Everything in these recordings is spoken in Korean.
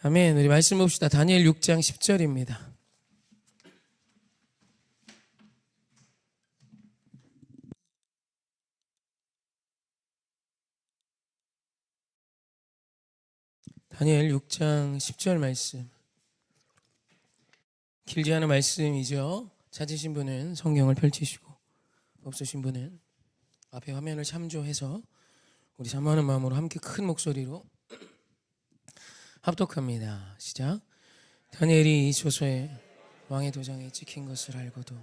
아멘. 우리 말씀 봅시다. 다니엘 6장 10절입니다. 다니엘 6장 10절 말씀. 길지 않은 말씀이죠. 찾으신 분은 성경을 펼치시고 없으신 분은 앞에 화면을 참조해서 우리 사모하는 마음으로 함께 큰 목소리로 합독합니다. 시작. 다니엘이 이 조서에 왕의 도장에 찍힌 것을 알고도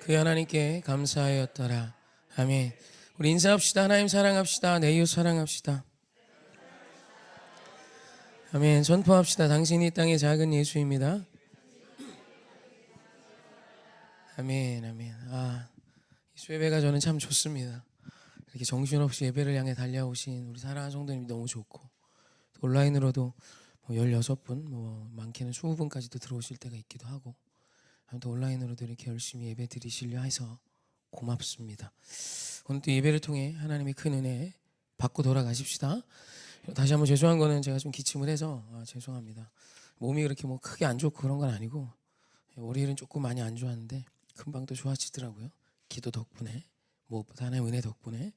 그 하나님께 감사하였더라. 아멘. 우리 인사합시다. 하나님 사랑합시다. 내 이웃 사랑합시다. 아멘. 선포합시다. 당신이 이 땅의 작은 예수입니다. 아멘. 아멘. 이 수예배가 저는 참 좋습니다. 이렇게 정신없이 예배를 향해 달려오신 우리 사랑하는 성도님이 너무 좋고, 또 온라인으로도 16분, 많게는 20분까지도 들어오실 때가 있기도 하고, 아무튼 온라인으로도 이렇게 열심히 예배 드리시려 해서 고맙습니다. 오늘 또 예배를 통해 하나님의 큰 은혜 받고 돌아가십시다. 다시 한번 죄송한 거는 제가 좀 기침을 해서 죄송합니다. 몸이 그렇게 크게 안 좋고 그런 건 아니고, 월요일은 조금 많이 안 좋았는데 금방 또 좋아지더라고요. 기도 덕분에, 무엇보다 하나님의 은혜 덕분에.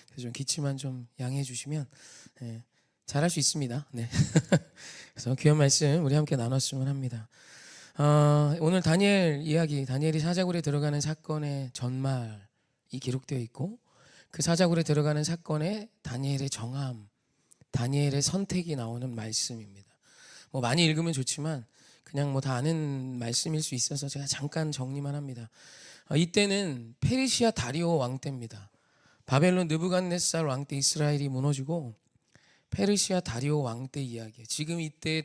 그래서 좀 기침만 좀 양해해 주시면 잘할 수 있습니다. 네. 그래서 귀한 말씀 우리 함께 나눴으면 합니다. 오늘 다니엘 이야기, 다니엘이 사자굴에 들어가는 사건의 전말이 기록되어 있고, 그 사자굴에 들어가는 사건에 다니엘의 정함, 다니엘의 선택이 나오는 말씀입니다. 많이 읽으면 좋지만 그냥 다 아는 말씀일 수 있어서 제가 잠깐 정리만 합니다. 이때는 페르시아 다리오 왕 때입니다. 바벨론 느부갓네살 왕 때 이스라엘이 무너지고 페르시아 다리오 왕 때 이야기예요. 지금 이때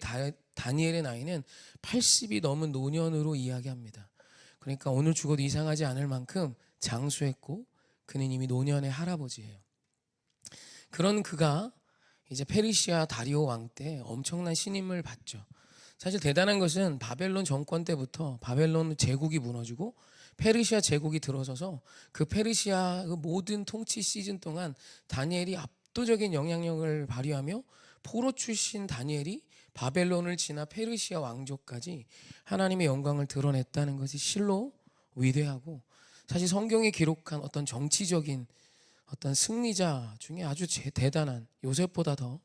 다니엘의 나이는 80이 넘은 노년으로 이야기합니다. 그러니까 오늘 죽어도 이상하지 않을 만큼 장수했고 그는 이미 노년의 할아버지예요. 그런 그가 이제 페르시아 다리오 왕 때 엄청난 신임을 받죠. 사실 대단한 것은 바벨론 정권 때부터 바벨론 제국이 무너지고 페르시아 제국이 들어서서 그 페르시아 그 모든 통치 시즌 동안 다니엘이 압도적인 영향력을 발휘하며 포로 출신 다니엘이 바벨론을 지나 페르시아 왕조까지 하나님의 영광을 드러냈다는 것이 실로 위대하고, 사실 성경이 기록한 어떤 정치적인 어떤 승리자 중에 아주 대단한, 요셉보다 더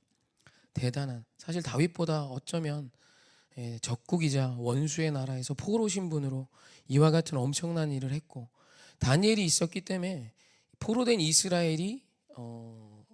대단한, 사실 다윗보다 어쩌면 적국이자 원수의 나라에서 포로 신분으로 이와 같은 엄청난 일을 했고, 다니엘이 있었기 때문에 포로된 이스라엘이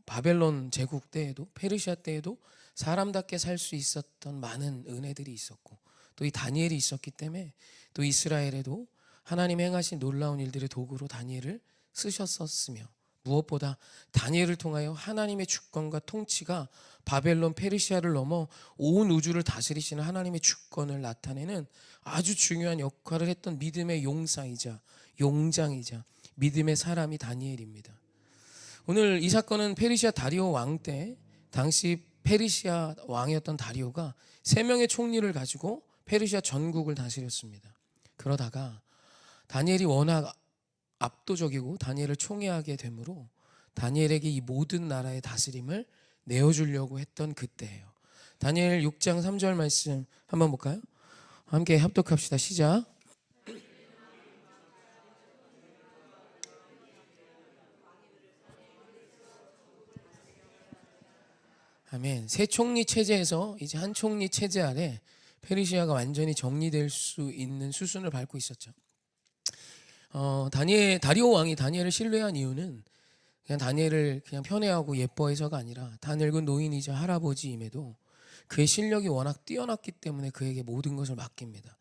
바벨론 제국 때에도 페르시아 때에도 사람답게 살 수 있었던 많은 은혜들이 있었고, 또 이 다니엘이 있었기 때문에 또 이스라엘에도 하나님 행하신 놀라운 일들의 도구로 다니엘을 쓰셨었으며, 무엇보다 다니엘을 통하여 하나님의 주권과 통치가 바벨론 페르시아를 넘어 온 우주를 다스리시는 하나님의 주권을 나타내는 아주 중요한 역할을 했던 믿음의 용사이자 용장이자 믿음의 사람이 다니엘입니다. 오늘 이 사건은 페르시아 다리오 왕 때, 당시 페르시아 왕이었던 다리오가 3명의 총리를 가지고 페르시아 전국을 다스렸습니다. 그러다가 다니엘이 워낙 압도적이고 다니엘을 총애하게 되므로 다니엘에게 이 모든 나라의 다스림을 내어주려고 했던 그때예요. 다니엘 6장 3절 말씀 한번 볼까요? 함께 합독합시다. 시작. 아멘. 새 총리 체제에서 이제 한 총리 체제 아래 페르시아가 완전히 정리될 수 있는 수순을 밟고 있었죠. 다리오 왕이 다니엘을 신뢰한 이유는 그냥 다니엘을 그냥 편애하고 예뻐해서가 아니라, 다 늙은 노인이자 할아버지임에도 그의 실력이 워낙 뛰어났기 때문에 그에게 모든 것을 맡깁니다.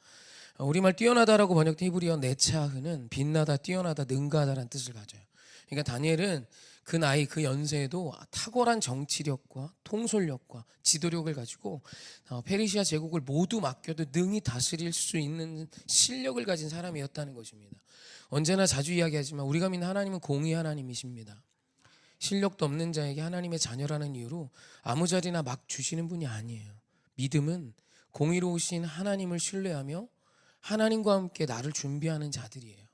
우리말 뛰어나다라고 번역된 히브리어 네차흐는 빛나다, 뛰어나다, 능가하다라는 뜻을 가져요. 그러니까 다니엘은 그 나이, 그 연세에도 탁월한 정치력과 통솔력과 지도력을 가지고 페르시아 제국을 모두 맡겨도 능히 다스릴 수 있는 실력을 가진 사람이었다는 것입니다. 언제나 자주 이야기하지만 우리가 믿는 하나님은 공의 하나님이십니다. 실력도 없는 자에게 하나님의 자녀라는 이유로 아무 자리나 막 주시는 분이 아니에요. 믿음은 공의로우신 하나님을 신뢰하며 하나님과 함께 나를 준비하는 자들이에요.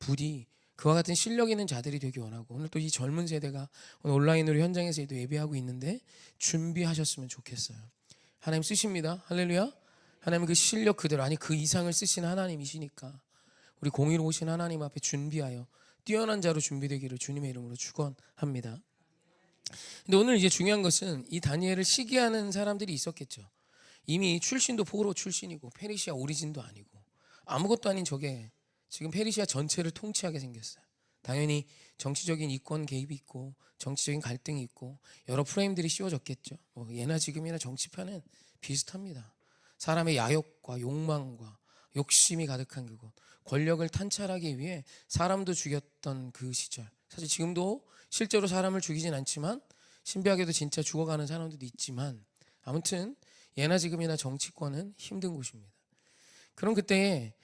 부디 그와 같은 실력 있는 자들이 되기 원하고, 오늘 또 이 젊은 세대가 오늘 온라인으로 현장에서도 예배하고 있는데 준비하셨으면 좋겠어요. 하나님 쓰십니다. 할렐루야. 하나님 그 실력 그대로, 아니 그 이상을 쓰시는 하나님이시니까 우리 공의로 오신 하나님 앞에 준비하여 뛰어난 자로 준비되기를 주님의 이름으로 축원합니다. 근데 오늘 이제 중요한 것은 이 다니엘을 시기하는 사람들이 있었겠죠. 이미 출신도 포로 출신이고 페르시아 오리진도 아니고 아무것도 아닌 저게 지금 페르시아 전체를 통치하게 생겼어요. 당연히 정치적인 이권 개입이 있고 정치적인 갈등이 있고 여러 프레임들이 씌워졌겠죠. 예나 지금이나 정치판은 비슷합니다. 사람의 야욕과 욕망과 욕심이 가득한 그곳, 권력을 탄찰하기 위해 사람도 죽였던 그 시절, 사실 지금도 실제로 사람을 죽이진 않지만 신비하게도 진짜 죽어가는 사람들도 있지만, 아무튼 예나 지금이나 정치권은 힘든 곳입니다. 그럼 그때에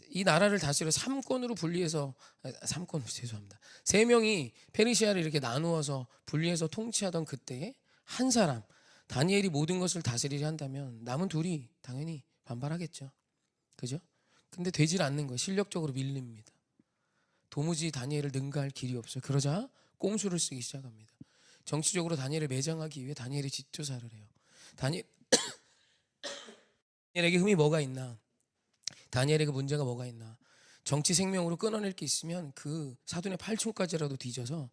이 나라를 다스려 3권으로 분리해서, 3권 죄송합니다, 3명이 페르시아를 이렇게 나누어서 분리해서 통치하던 그때에 한 사람 다니엘이 모든 것을 다스리려 한다면 남은 둘이 당연히 반발하겠죠. 그죠? 근데 되질 않는 거예요. 실력적으로 밀립니다. 도무지 다니엘을 능가할 길이 없어요. 그러자 꼼수를 쓰기 시작합니다. 정치적으로 다니엘을 매장하기 위해 다니엘이 뒷조사를 해요. 다니엘에게 흠이 뭐가 있나? 다니엘에게 문제가 뭐가 있나? 정치 생명으로 끊어낼 게 있으면 그 사돈의 팔촌까지라도 뒤져서,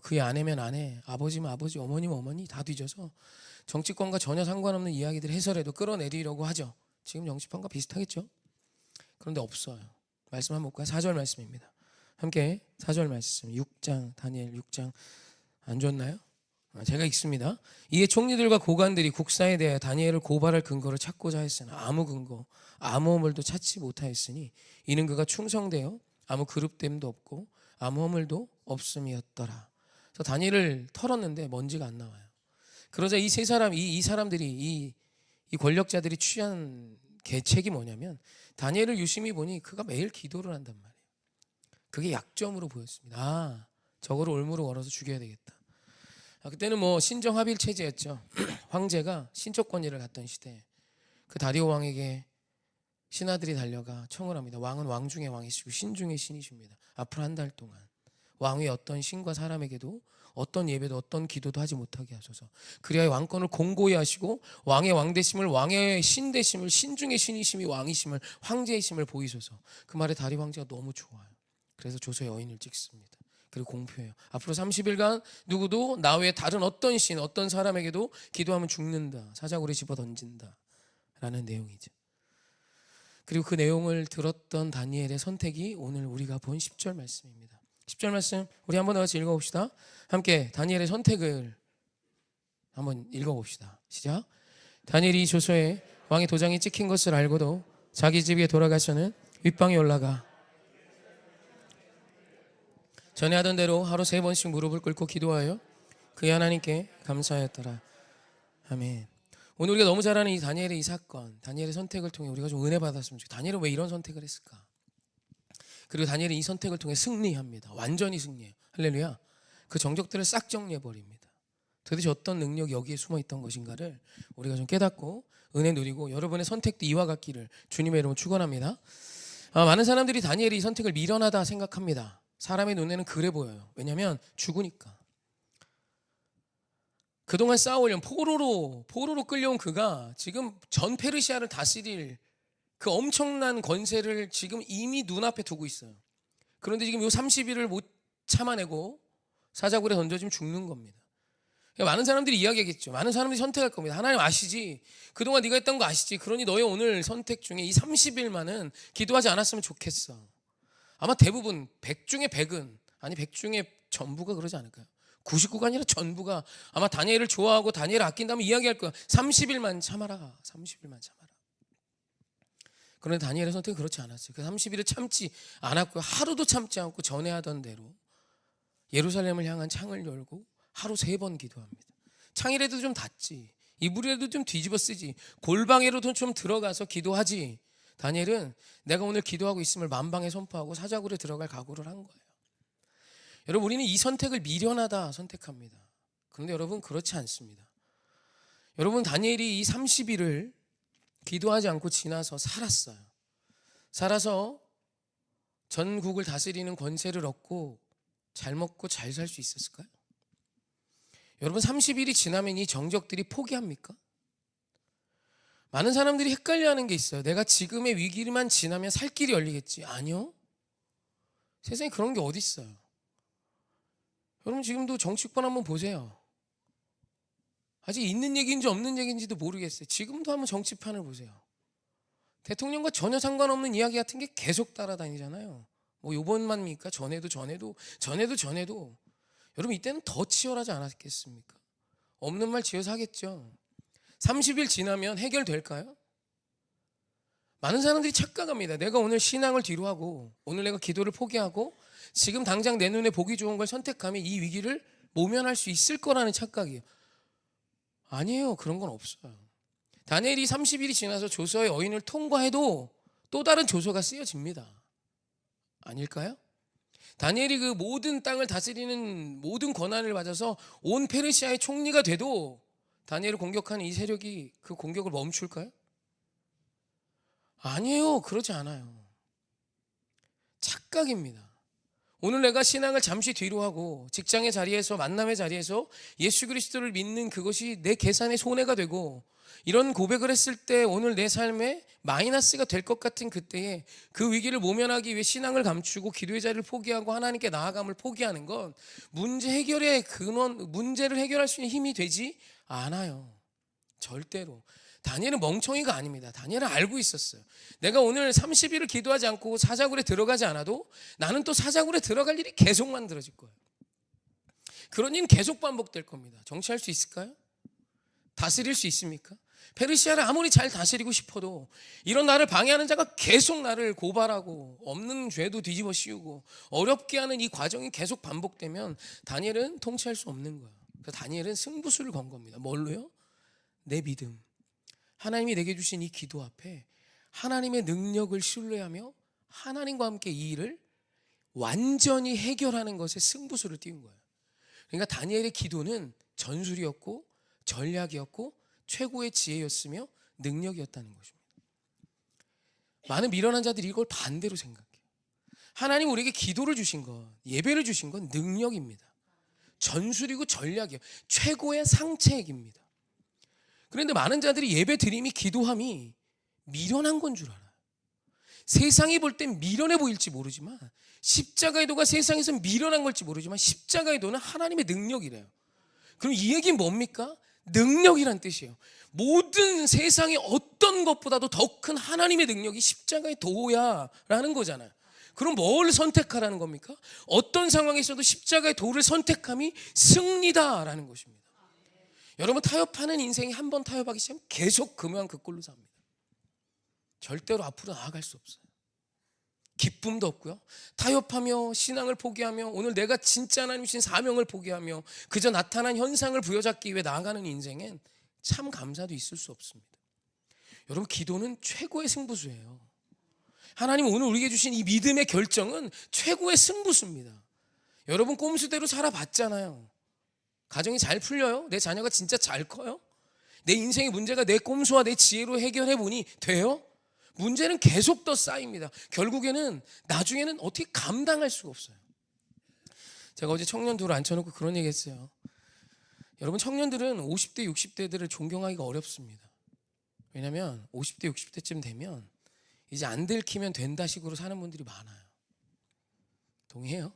그의 아내면 아내, 아버지면 아버지, 어머니면 어머니 다 뒤져서 정치권과 전혀 상관없는 이야기들 해설해도 끌어내리려고 하죠. 지금 정치판과 비슷하겠죠? 그런데 없어요. 말씀 한번 볼까요? 4절 말씀입니다. 함께 4절 말씀, 6장, 다니엘 6장. 안 좋나요? 제가 읽습니다. 이에 총리들과 고관들이 국사에 대하여 다니엘을 고발할 근거를 찾고자 했으나 아무 근거, 아무 허물도 찾지 못하였으니 이는 그가 충성되어 아무 그룹됨도 없고 아무 허물도 없음이었더라. 그래서 다니엘을 털었는데 먼지가 안 나와요. 그러자 이 세 사람, 이 사람들이, 이 권력자들이 취한 계책이 뭐냐면, 다니엘을 유심히 보니 그가 매일 기도를 한단 말이에요. 그게 약점으로 보였습니다. 저거를 올무로 걸어서 죽여야 되겠다. 그때는 신정 합일 체제였죠. 황제가 신적 권위를 갖던 시대, 그 다리오 왕에게 신하들이 달려가 청을 합니다. 왕은 왕 중의 왕이시고 신 중의 신이십니다. 앞으로 한 달 동안 왕의 어떤 신과 사람에게도 어떤 예배도 어떤 기도도 하지 못하게 하소서. 그리하여 왕권을 공고히 하시고 왕의 왕되심을, 왕의 신되심을, 신 중의 신이심이 왕이심을, 황제이심을 보이소서. 그 말에 다리 황제가 너무 좋아요. 그래서 조서에 어인을 찍습니다. 그리고 공표해요. 앞으로 30일간 누구도 나 외에 다른 어떤 신, 어떤 사람에게도 기도하면 죽는다, 사자굴에 집어던진다 라는 내용이죠. 그리고 그 내용을 들었던 다니엘의 선택이 오늘 우리가 본 10절 말씀입니다. 10절 말씀 우리 한번 더 같이 읽어봅시다. 함께 다니엘의 선택을 한번 읽어봅시다. 시작. 다니엘이 조서에 왕의 도장이 찍힌 것을 알고도 자기 집에 돌아가서는 윗방에 올라가 전에 하던 대로 하루 3번씩 무릎을 꿇고 기도하여 그의 하나님께 감사하였더라. 아멘. 오늘 우리가 너무 잘 아는 이 다니엘의 이 사건, 다니엘의 선택을 통해 우리가 좀 은혜 받았으면 좋겠어요. 다니엘은 왜 이런 선택을 했을까? 그리고 다니엘이 이 선택을 통해 승리합니다. 완전히 승리해요. 할렐루야. 그 정적들을 싹 정리해버립니다. 도대체 어떤 능력이 여기에 숨어있던 것인가를 우리가 좀 깨닫고 은혜 누리고 여러분의 선택도 이와 같기를 주님의 이름으로 축원합니다. 많은 사람들이 다니엘이 이 선택을 미련하다 생각합니다. 사람의 눈에는 그래 보여요. 왜냐하면 죽으니까. 그동안 쌓아올린 포로로 끌려온 그가 지금 전 페르시아를 다스릴 그 엄청난 권세를 지금 이미 눈앞에 두고 있어요. 그런데 지금 요 30일을 못 참아내고 사자굴에 던져지면 죽는 겁니다. 많은 사람들이 이야기하겠죠. 많은 사람들이 선택할 겁니다. 하나님 아시지? 그동안 네가 했던 거 아시지? 그러니 너의 오늘 선택 중에 이 30일만은 기도하지 않았으면 좋겠어. 아마 대부분 100 중에 100은, 아니 100 중에 전부가 그러지 않을까요? 99가 아니라 전부가 아마 다니엘을 좋아하고 다니엘을 아낀다면 이야기할 거야. 30일만 참아라. 30일만 참아라. 그런데 다니엘의 선택은 그렇지 않았어요. 그 30일을 참지 않았고요. 하루도 참지 않고 전에 하던 대로 예루살렘을 향한 창을 열고 하루 3번 기도합니다. 창이라도 좀 닫지, 이불이라도 좀 뒤집어 쓰지, 골방에라도 좀 들어가서 기도하지. 다니엘은 내가 오늘 기도하고 있음을 만방에 선포하고 사자굴에 들어갈 각오를 한 거예요. 여러분, 우리는 이 선택을 미련하다 선택합니다. 그런데 여러분, 그렇지 않습니다. 여러분, 다니엘이 이 30일을 기도하지 않고 지나서 살았어요. 살아서 전국을 다스리는 권세를 얻고 잘 먹고 잘 살 수 있었을까요? 여러분 30일이 지나면 이 정적들이 포기합니까? 많은 사람들이 헷갈려하는 게 있어요. 내가 지금의 위기만 지나면 살 길이 열리겠지. 아니요. 세상에 그런 게 어디 있어요. 여러분 지금도 정치권 한번 보세요. 아직 있는 얘기인지 없는 얘기인지도 모르겠어요. 지금도 한번 정치판을 보세요. 대통령과 전혀 상관없는 이야기 같은 게 계속 따라다니잖아요. 뭐 요번만입니까? 전에도 여러분 이때는 더 치열하지 않았겠습니까? 없는 말 지어서 하겠죠. 30일 지나면 해결될까요? 많은 사람들이 착각합니다. 내가 오늘 신앙을 뒤로 하고 오늘 내가 기도를 포기하고 지금 당장 내 눈에 보기 좋은 걸 선택하면 이 위기를 모면할 수 있을 거라는 착각이에요. 아니에요. 그런 건 없어요. 다니엘이 30일이 지나서 조서의 어인을 통과해도 또 다른 조서가 쓰여집니다. 아닐까요? 다니엘이 그 모든 땅을 다스리는 모든 권한을 받아서 온 페르시아의 총리가 돼도 다니엘을 공격하는 이 세력이 그 공격을 멈출까요? 아니에요. 그러지 않아요. 착각입니다. 오늘 내가 신앙을 잠시 뒤로 하고 직장의 자리에서 만남의 자리에서 예수 그리스도를 믿는 그것이 내 계산의 손해가 되고 이런 고백을 했을 때 오늘 내 삶에 마이너스가 될 것 같은 그때에 그 위기를 모면하기 위해 신앙을 감추고 기도의 자리를 포기하고 하나님께 나아감을 포기하는 건 문제 해결의 근원, 문제를 해결할 수 있는 힘이 되지 않아요. 절대로. 다니엘은 멍청이가 아닙니다. 다니엘은 알고 있었어요. 내가 오늘 30일을 기도하지 않고 사자굴에 들어가지 않아도 나는 또 사자굴에 들어갈 일이 계속 만들어질 거예요. 그런 일은 계속 반복될 겁니다. 정치할 수 있을까요? 다스릴 수 있습니까? 페르시아를 아무리 잘 다스리고 싶어도 이런 나를 방해하는 자가 계속 나를 고발하고 없는 죄도 뒤집어 씌우고 어렵게 하는 이 과정이 계속 반복되면 다니엘은 통치할 수 없는 거예요. 그래서 다니엘은 승부수를 건 겁니다. 뭘로요? 내 믿음. 하나님이 내게 주신 이 기도 앞에 하나님의 능력을 신뢰하며 하나님과 함께 이 일을 완전히 해결하는 것에 승부수를 띄운 거예요. 그러니까 다니엘의 기도는 전술이었고 전략이었고 최고의 지혜였으며 능력이었다는 것입니다. 많은 미련한 자들이 이걸 반대로 생각해요. 하나님 우리에게 기도를 주신 것, 예배를 주신 건 능력입니다. 전술이고 전략이에요. 최고의 상책입니다. 그런데 많은 자들이 예배 드림이 기도함이 미련한 건 줄 알아요. 세상이 볼 땐 미련해 보일지 모르지만 십자가의 도가 세상에서 미련한 걸지 모르지만 십자가의 도는 하나님의 능력이래요. 그럼 이 얘기는 뭡니까? 능력이란 뜻이에요. 모든 세상의 어떤 것보다도 더 큰 하나님의 능력이 십자가의 도야 라는 거잖아요. 그럼 뭘 선택하라는 겁니까? 어떤 상황에서도 십자가의 도를 선택함이 승리다라는 것입니다. 여러분 타협하는 인생이 한 번 타협하기 시작하면 계속 금요한 그 꼴로 삽니다. 절대로 앞으로 나아갈 수 없어요. 기쁨도 없고요. 타협하며 신앙을 포기하며 오늘 내가 진짜 하나님 주신 사명을 포기하며 그저 나타난 현상을 부여잡기 위해 나아가는 인생엔 참 감사도 있을 수 없습니다. 여러분 기도는 최고의 승부수예요. 하나님 오늘 우리에게 주신 이 믿음의 결정은 최고의 승부수입니다. 여러분 꼼수대로 살아봤잖아요. 가정이 잘 풀려요? 내 자녀가 진짜 잘 커요? 내 인생의 문제가 내 꼼수와 내 지혜로 해결해 보니 돼요? 문제는 계속 더 쌓입니다. 결국에는 나중에는 어떻게 감당할 수가 없어요. 제가 어제 청년 둘을 앉혀놓고 그런 얘기 했어요. 여러분 청년들은 50대 60대들을 존경하기가 어렵습니다. 왜냐하면 50대 60대쯤 되면 이제 안 들키면 된다 식으로 사는 분들이 많아요. 동의해요?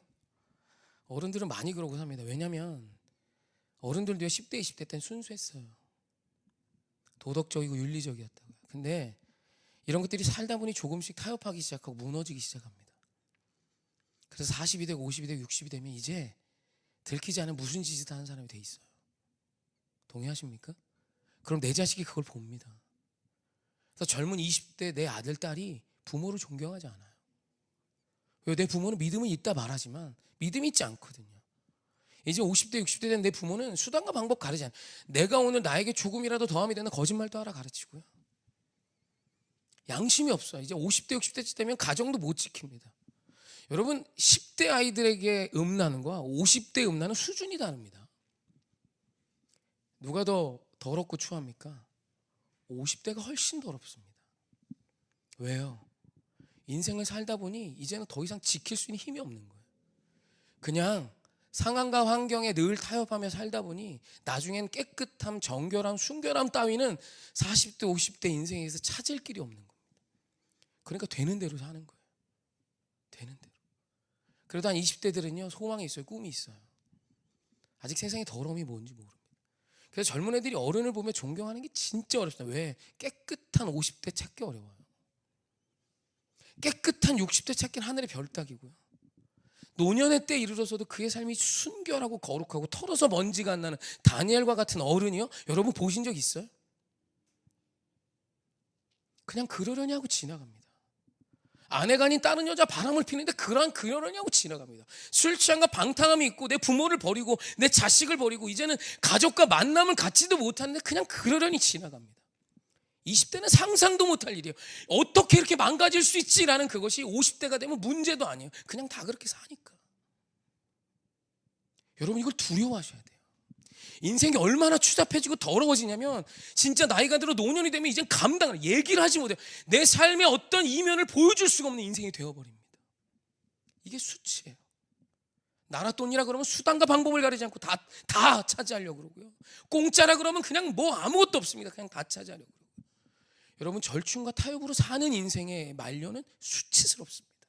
어른들은 많이 그러고 삽니다. 왜냐하면 어른들도 10대 20대 때는 순수했어요. 도덕적이고 윤리적이었다고요. 근데 이런 것들이 살다 보니 조금씩 타협하기 시작하고 무너지기 시작합니다. 그래서 40이 되고 50이 되고 60이 되면 이제 들키지 않은 무슨 짓을 하는 사람이 돼 있어요. 동의하십니까? 그럼 내 자식이 그걸 봅니다. 그래서 젊은 20대 내 아들, 딸이 부모를 존경하지 않아요. 왜? 내 부모는 믿음은 있다 말하지만 믿음이 있지 않거든요. 이제 50대 60대 된 내 부모는 수단과 방법 가르지 않아요. 내가 오늘 나에게 조금이라도 더함이 되는 거짓말도 하라 가르치고요. 양심이 없어요. 이제 50대 60대쯤 되면 가정도 못 지킵니다. 여러분 10대 아이들에게 음란한 거와 50대 음란은 수준이 다릅니다. 누가 더 더럽고 추합니까? 50대가 훨씬 더럽습니다. 왜요? 인생을 살다 보니 이제는 더 이상 지킬 수 있는 힘이 없는 거예요. 그냥 상황과 환경에 늘 타협하며 살다 보니 나중엔 깨끗함, 정결함, 순결함 따위는 40대, 50대 인생에서 찾을 길이 없는 겁니다. 그러니까 되는 대로 사는 거예요. 되는 대로. 그래도 한 20대들은요, 소망이 있어요. 꿈이 있어요. 아직 세상의 더러움이 뭔지 모릅니다. 그래서 젊은 애들이 어른을 보며 존경하는 게 진짜 어렵습니다. 왜? 깨끗한 50대 찾기 어려워요. 깨끗한 60대 찾기는 하늘의 별 따기고요. 노년의 때 이르러서도 그의 삶이 순결하고 거룩하고 털어서 먼지가 안 나는 다니엘과 같은 어른이요? 여러분 보신 적 있어요? 그냥 그러려니 하고 지나갑니다. 아내가 아닌 다른 여자 바람을 피는데 그러려니 하고 지나갑니다. 술 취함과 방탕함이 있고 내 부모를 버리고 내 자식을 버리고 이제는 가족과 만남을 갖지도 못하는데 그냥 그러려니 지나갑니다. 20대는 상상도 못할 일이에요. 어떻게 이렇게 망가질 수 있지라는 그것이 50대가 되면 문제도 아니에요. 그냥 다 그렇게 사니까. 여러분 이걸 두려워하셔야 돼요. 인생이 얼마나 추잡해지고 더러워지냐면 진짜 나이가 들어 노년이 되면 이젠 감당을 얘기를 하지 못해요. 내 삶의 어떤 이면을 보여줄 수가 없는 인생이 되어버립니다. 이게 수치예요. 나라 돈이라 그러면 수단과 방법을 가리지 않고 다 차지하려고 그러고요. 공짜라 그러면 그냥 뭐 아무것도 없습니다. 그냥 다 차지하려고 그러고요. 여러분 절충과 타협으로 사는 인생의 말년은 수치스럽습니다.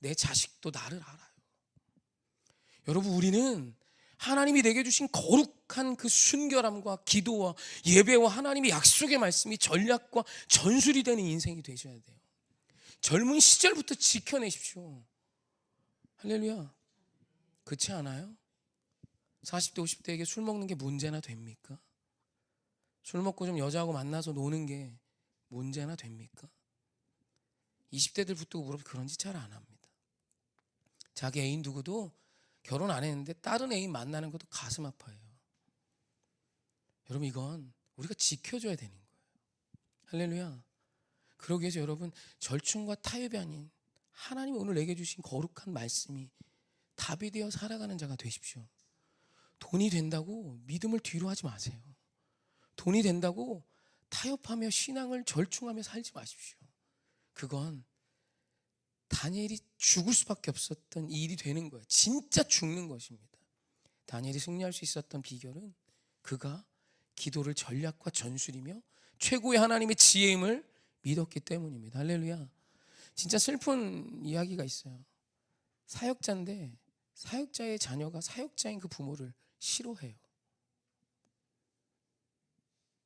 내 자식도 나를 알아요. 여러분 우리는 하나님이 내게 주신 거룩한 그 순결함과 기도와 예배와 하나님의 약속의 말씀이 전략과 전술이 되는 인생이 되셔야 돼요. 젊은 시절부터 지켜내십시오. 할렐루야. 그렇지 않아요? 40대 50대에게 술 먹는 게 문제나 됩니까? 술 먹고 좀 여자하고 만나서 노는 게 문제나 됩니까? 20대들 붙들고 물어보면 그런 짓 잘 안 합니다. 자기 애인 두고도 결혼 안 했는데 다른 애인 만나는 것도 가슴 아파요. 여러분 이건 우리가 지켜줘야 되는 거예요. 할렐루야. 그러기 위해서 여러분 절충과 타협이 아닌 하나님이 오늘 내게 주신 거룩한 말씀이 답이 되어 살아가는 자가 되십시오. 돈이 된다고 믿음을 뒤로 하지 마세요. 돈이 된다고 타협하며 신앙을 절충하며 살지 마십시오. 그건 다니엘이 죽을 수밖에 없었던 일이 되는 거예요. 진짜 죽는 것입니다. 다니엘이 승리할 수 있었던 비결은 그가 기도를 전략과 전술이며 최고의 하나님의 지혜임을 믿었기 때문입니다. 할렐루야. 진짜 슬픈 이야기가 있어요. 사역자인데 사역자의 자녀가 사역자인 그 부모를 싫어해요.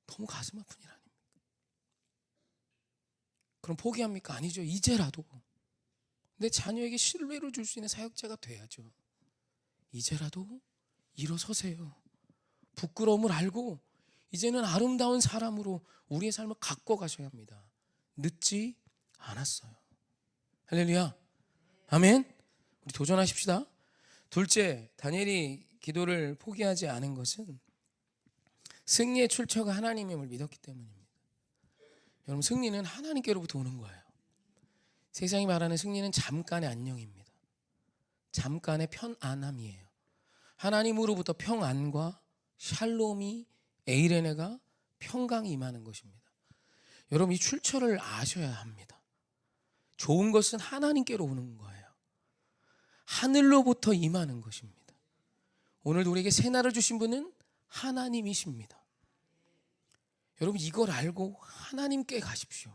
너무 가슴 아픈 일 아닙니까? 그럼 포기합니까? 아니죠. 이제라도 내 자녀에게 신뢰를 줄 수 있는 사역자가 돼야죠. 이제라도 일어서세요. 부끄러움을 알고 이제는 아름다운 사람으로 우리의 삶을 갖고 가셔야 합니다. 늦지 않았어요. 할렐루야. 아멘. 우리 도전하십시다. 둘째, 다니엘이 기도를 포기하지 않은 것은 승리의 출처가 하나님임을 믿었기 때문입니다. 여러분 승리는 하나님께로부터 오는 거예요. 세상이 말하는 승리는 잠깐의 안녕입니다. 잠깐의 편안함이에요. 하나님으로부터 평안과 샬롬이 에이레네가 평강이 임하는 것입니다. 여러분 이 출처를 아셔야 합니다. 좋은 것은 하나님께로 오는 거예요. 하늘로부터 임하는 것입니다. 오늘 우리에게 새날을 주신 분은 하나님이십니다. 여러분 이걸 알고 하나님께 가십시오.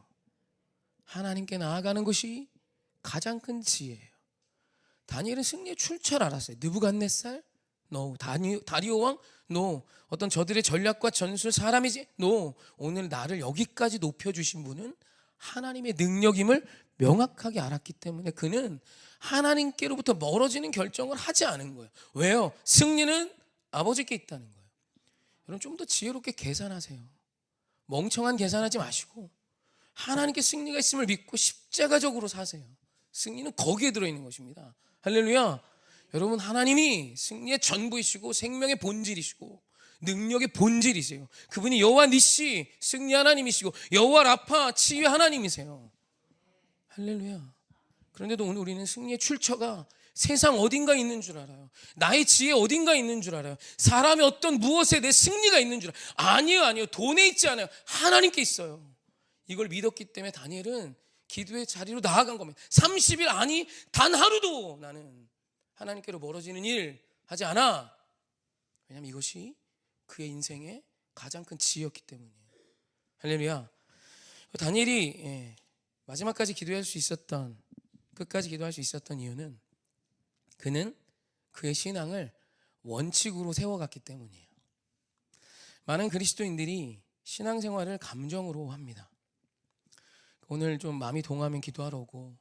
하나님께 나아가는 것이 가장 큰 지혜예요. 다니엘은 승리의 출처를 알았어요. 느부갓네살? No. 다리오 왕? No. 어떤 저들의 전략과 전술 사람이지? No. 오늘 나를 여기까지 높여주신 분은 하나님의 능력임을 명확하게 알았기 때문에 그는 하나님께로부터 멀어지는 결정을 하지 않은 거예요. 왜요? 승리는 아버지께 있다는 거예요. 여러분 좀 더 지혜롭게 계산하세요. 멍청한 계산하지 마시고 하나님께 승리가 있음을 믿고 십자가적으로 사세요. 승리는 거기에 들어있는 것입니다. 할렐루야. 여러분 하나님이 승리의 전부이시고 생명의 본질이시고 능력의 본질이세요. 그분이 여호와 니시 승리 하나님이시고 여호와 라파 치유 하나님이세요. 할렐루야. 그런데도 오늘 우리는 승리의 출처가 세상 어딘가에 있는 줄 알아요. 나의 지혜 어딘가에 있는 줄 알아요. 사람의 어떤 무엇에 내 승리가 있는 줄 알아요. 아니에요. 돈에 있지 않아요. 하나님께 있어요. 이걸 믿었기 때문에 다니엘은 기도의 자리로 나아간 겁니다. 30일 아니 단 하루도 나는 하나님께로 멀어지는 일 하지 않아. 왜냐하면 이것이 그의 인생의 가장 큰 지혜였기 때문이에요. 할렐루야. 다니엘이 마지막까지 기도할 수 있었던, 끝까지 기도할 수 있었던 이유는 그는 그의 신앙을 원칙으로 세워갔기 때문이에요. 많은 그리스도인들이 신앙생활을 감정으로 합니다. 오늘 좀 마음이 동하면 기도하러 오고,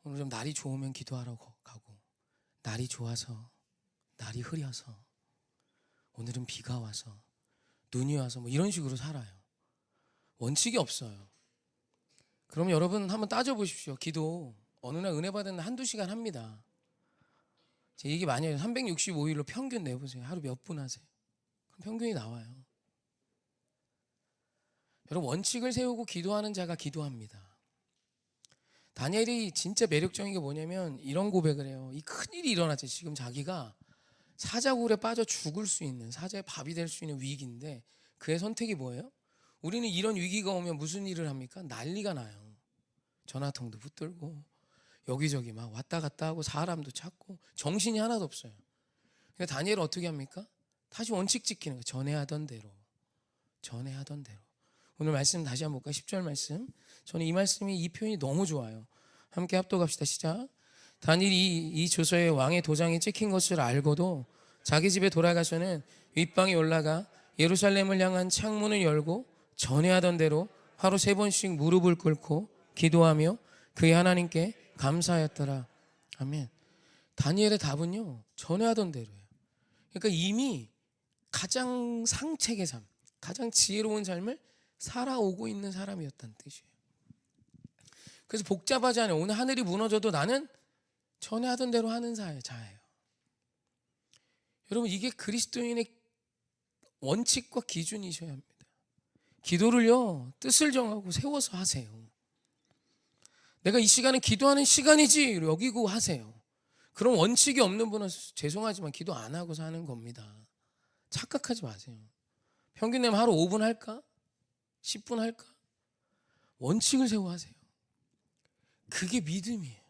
오늘 좀 날이 좋으면 기도하러 가고, 날이 좋아서, 날이 흐려서, 오늘은 비가 와서, 눈이 와서 뭐 이런 식으로 살아요. 원칙이 없어요. 그럼 여러분 한번 따져보십시오. 기도 어느 날 은혜 받은 날 한두 시간 합니다. 제 얘기 많이 해요. 365일로 평균 내보세요. 하루 몇 분 하세요? 그럼 평균이 나와요. 여러분, 원칙을 세우고 기도하는 자가 기도합니다. 다니엘이 진짜 매력적인 게 뭐냐면 이런 고백을 해요. 이 큰일이 일어났지. 지금 자기가 사자굴에 빠져 죽을 수 있는, 사자의 밥이 될 수 있는 위기인데 그의 선택이 뭐예요? 우리는 이런 위기가 오면 무슨 일을 합니까? 난리가 나요. 전화통도 붙들고 여기저기 막 왔다 갔다 하고 사람도 찾고 정신이 하나도 없어요. 근데 다니엘은 어떻게 합니까? 다시 원칙 지키는 거예요. 전에 하던 대로. 오늘 말씀 다시 한번 볼까요? 10절 말씀. 저는 이 말씀이, 이 표현이 너무 좋아요. 함께 합독합시다. 시작. 다니엘이 이 조서에 왕의 도장이 찍힌 것을 알고도 자기 집에 돌아가서는 윗방에 올라가 예루살렘을 향한 창문을 열고 전에 하던 대로 하루 3번씩 무릎을 꿇고 기도하며 그의 하나님께 감사하였더라. 아멘. 다니엘의 답은요, 전에 하던 대로예요. 그러니까 이미 가장 상책의 삶, 가장 지혜로운 삶을 살아오고 있는 사람이었다는 뜻이에요. 그래서 복잡하지 않아요. 오늘 하늘이 무너져도 나는 전에 하던 대로 하는 자예요. 여러분, 이게 그리스도인의 원칙과 기준이셔야 합니다. 기도를요, 뜻을 정하고 세워서 하세요. 내가 이 시간은 기도하는 시간이지 여기고 하세요. 그런 원칙이 없는 분은 죄송하지만 기도 안 하고 사는 겁니다. 착각하지 마세요. 평균 내면 하루 5분 할까? 10분 할까? 원칙을 세워 하세요. 그게 믿음이에요.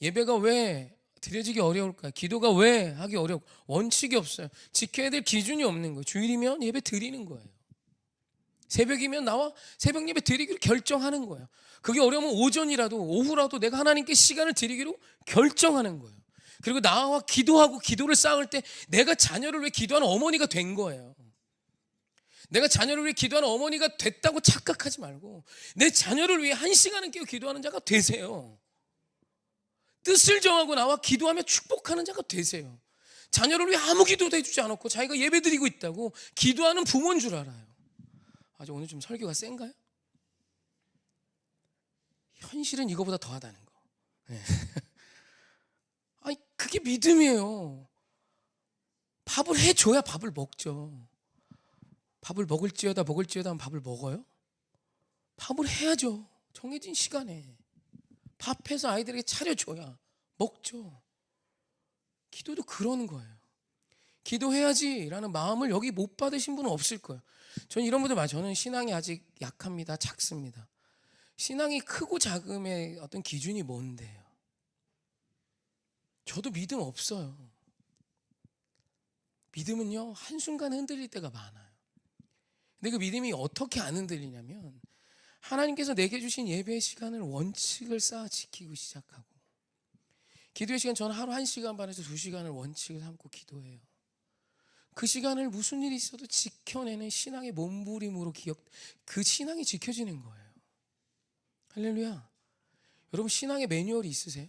예배가 왜 드려지기 어려울까요? 기도가 왜 하기 어려울까요? 원칙이 없어요. 지켜야 될 기준이 없는 거예요. 주일이면 예배 드리는 거예요. 새벽이면 나와 새벽 예배 드리기로 결정하는 거예요. 그게 어려우면 오전이라도 오후라도 내가 하나님께 시간을 드리기로 결정하는 거예요. 그리고 나와 기도하고 기도를 쌓을 때 내가 자녀를 위해 기도하는 어머니가 된 거예요. 내가 자녀를 위해 기도하는 어머니가 됐다고 착각하지 말고 내 자녀를 위해 1시간은 깨어 기도하는 자가 되세요. 뜻을 정하고 나와 기도하며 축복하는 자가 되세요. 자녀를 위해 아무 기도도 해주지 않았고 자기가 예배 드리고 있다고 기도하는 부모인 줄 알아요. 아주 오늘 좀 설교가 센가요? 현실은 이거보다 더하다는 거. 네. 아니, 그게 믿음이에요. 밥을 해줘야 밥을 먹죠. 밥을 먹을지어다 하면 밥을 먹어요? 밥을 해야죠. 정해진 시간에 밥해서 아이들에게 차려줘야 먹죠. 기도도 그러는 거예요. 기도해야지라는 마음을 여기 못 받으신 분은 없을 거예요. 저는 이런 분들 많아요. 저는 신앙이 아직 약합니다. 작습니다. 신앙이 크고 작음의 어떤 기준이 뭔데요? 저도 믿음 없어요. 믿음은요, 한순간에 흔들릴 때가 많아요. 근데 그 믿음이 어떻게 안 흔들리냐면 하나님께서 내게 주신 예배의 시간을 원칙을 쌓아 지키고 시작하고, 기도의 시간, 저는 하루 1시간 반에서 2시간을 원칙을 삼고 기도해요. 그 시간을 무슨 일이 있어도 지켜내는 신앙의 몸부림으로 그 신앙이 지켜지는 거예요. 할렐루야. 여러분, 신앙의 매뉴얼이 있으세요?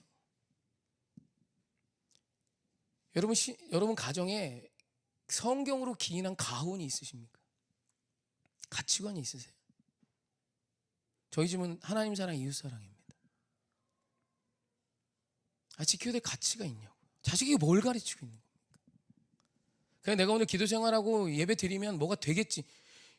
여러분 가정에 성경으로 기인한 가훈이 있으십니까? 가치관이 있으세요? 저희 집은 하나님 사랑, 이웃 사랑입니다. 지켜야 될 가치가 있냐고. 자식이 뭘 가르치고 있는 겁니까? 그냥 내가 오늘 기도 생활하고 예배 드리면 뭐가 되겠지.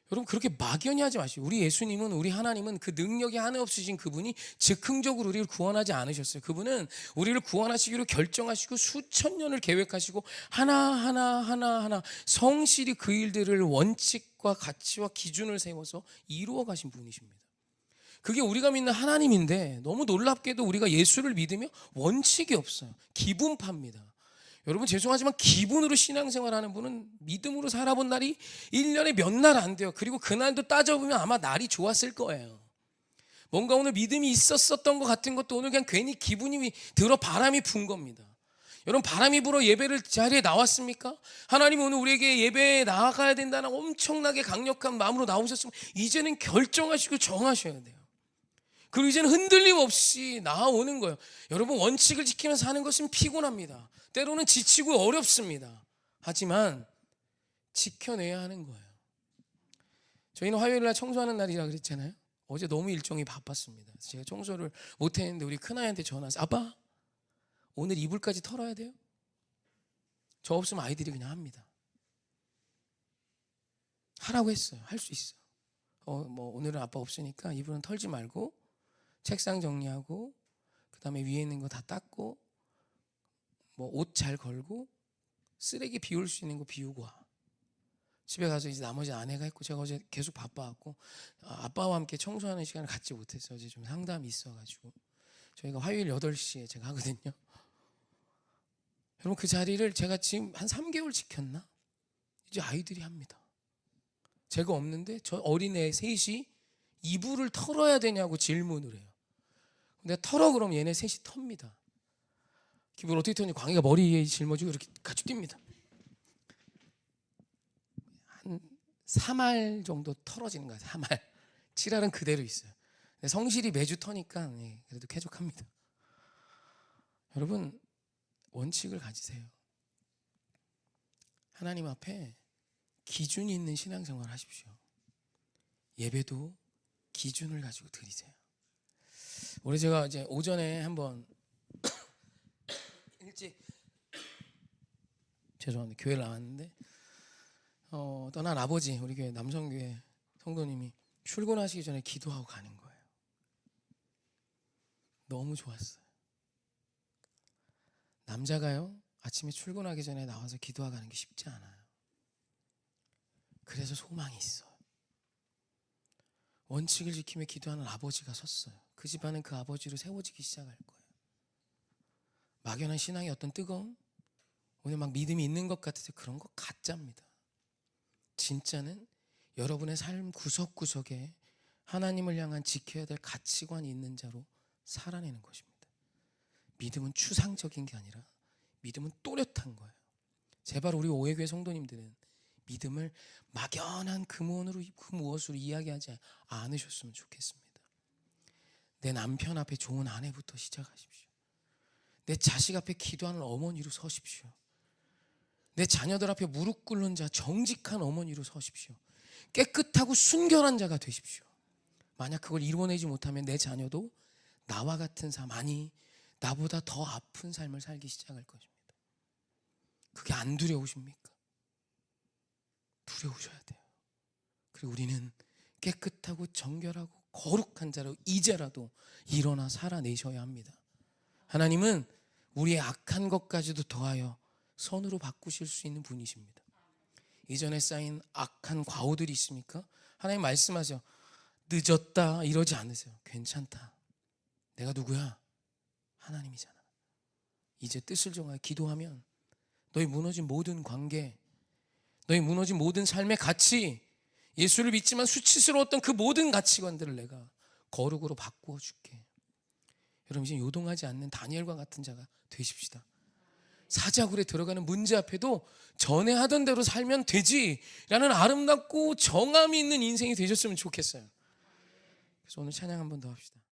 여러분, 그렇게 막연히 하지 마시고, 우리 예수님은, 우리 하나님은 그 능력이 하나 없으신 그분이 즉흥적으로 우리를 구원하지 않으셨어요. 그분은 우리를 구원하시기로 결정하시고 수천 년을 계획하시고 하나 성실히 그 일들을 원칙과 가치와 기준을 세워서 이루어 가신 분이십니다. 그게 우리가 믿는 하나님인데 너무 놀랍게도 우리가 예수를 믿으며 원칙이 없어요. 기분파입니다. 여러분 죄송하지만 기분으로 신앙생활하는 분은 믿음으로 살아본 날이 1년에 몇 날 안 돼요. 그리고 그날도 따져보면 아마 날이 좋았을 거예요. 뭔가 오늘 믿음이 있었던 것 같은 것도 오늘 그냥 괜히 기분이 들어 바람이 분 겁니다. 여러분 바람이 불어 예배를 자리에 나왔습니까? 하나님 오늘 우리에게 예배에 나아가야 된다는 엄청나게 강력한 마음으로 나오셨으면 이제는 결정하시고 정하셔야 돼요. 그리고 이제는 흔들림 없이 나아오는 거예요. 여러분 원칙을 지키면서 사는 것은 피곤합니다. 때로는 지치고 어렵습니다. 하지만 지켜내야 하는 거예요. 저희는 화요일날 청소하는 날이라 그랬잖아요. 어제 너무 일정이 바빴습니다. 제가 청소를 못했는데 우리 큰아이한테 전화해서 아빠 오늘 이불까지 털어야 돼요? 저 없으면 아이들이 그냥 합니다. 하라고 했어요. 할 수 있어. 뭐 오늘은 아빠 없으니까 이불은 털지 말고 책상 정리하고 그다음에 위에 있는 거 다 닦고 뭐 옷 잘 걸고 쓰레기 비울 수 있는 거 비우고 와. 집에 가서 이제 나머지 아내가 했고 제가 어제 계속 바빠갖고 아빠와 함께 청소하는 시간을 갖지 못했어요. 어제 좀 상담이 있어가지고 저희가 화요일 8시에 제가 하거든요. 여러분 그 자리를 제가 지금 한 3개월 지켰나? 이제 아이들이 합니다. 제가 없는데 저 어린애 셋이 이불을 털어야 되냐고 질문을 해요. 내가 털어 그러면 얘네 셋이 텁니다. 기분 어떻게 터니 광희가 머리에 짊어지고 이렇게 같이 뜁니다. 한 3알 정도 털어지는 것 같아요. 3알. 7알은 그대로 있어요. 성실히 매주 터니까 그래도 쾌족합니다. 여러분 원칙을 가지세요. 하나님 앞에 기준이 있는 신앙생활 하십시오. 예배도 기준을 가지고 드리세요. 올해 제가 이제 오전에 한번 일찍 죄송합니다. 교회를 나왔는데 떠난 아버지 우리 교회 남성교회 성도님이 출근하시기 전에 기도하고 가는 거예요. 너무 좋았어요. 남자가요 아침에 출근하기 전에 나와서 기도하고 가는 게 쉽지 않아요. 그래서 소망이 있어요. 원칙을 지키며 기도하는 아버지가 섰어요. 그 집안은 그 아버지로 세워지기 시작할 거예요. 막연한 신앙의 어떤 뜨거움, 오늘 막 믿음이 있는 것 같아서 그런 거 가짜입니다. 진짜는 여러분의 삶 구석구석에 하나님을 향한 지켜야 될 가치관이 있는 자로 살아내는 것입니다. 믿음은 추상적인 게 아니라 믿음은 또렷한 거예요. 제발 우리 오해교회 성도님들은 믿음을 막연한 그 무엇으로 이야기하지 않으셨으면 좋겠습니다. 내 남편 앞에 좋은 아내부터 시작하십시오. 내 자식 앞에 기도하는 어머니로 서십시오. 내 자녀들 앞에 무릎 꿇는 자 정직한 어머니로 서십시오. 깨끗하고 순결한 자가 되십시오. 만약 그걸 이루어내지 못하면 내 자녀도 나와 같은 삶, 아니 나보다 더 아픈 삶을 살기 시작할 것입니다. 그게 안 두려우십니까? 두려우셔야 돼요. 그리고 우리는 깨끗하고 정결하고 거룩한 자로 이제라도 일어나 살아내셔야 합니다. 하나님은 우리의 악한 것까지도 더하여 선으로 바꾸실 수 있는 분이십니다. 이전에 쌓인 악한 과오들이 있습니까? 하나님 말씀하세요. 늦었다 이러지 않으세요. 괜찮다. 내가 누구야? 하나님이잖아. 이제 뜻을 정하여 기도하면 너희 무너진 모든 관계, 너희 무너진 모든 삶의 가치, 예수를 믿지만 수치스러웠던 그 모든 가치관들을 내가 거룩으로 바꾸어 줄게. 여러분 이제 요동하지 않는 다니엘과 같은 자가 되십시다. 사자굴에 들어가는 문제 앞에도 전에 하던 대로 살면 되지라는 아름답고 정함이 있는 인생이 되셨으면 좋겠어요. 그래서 오늘 찬양 한 번 더 합시다.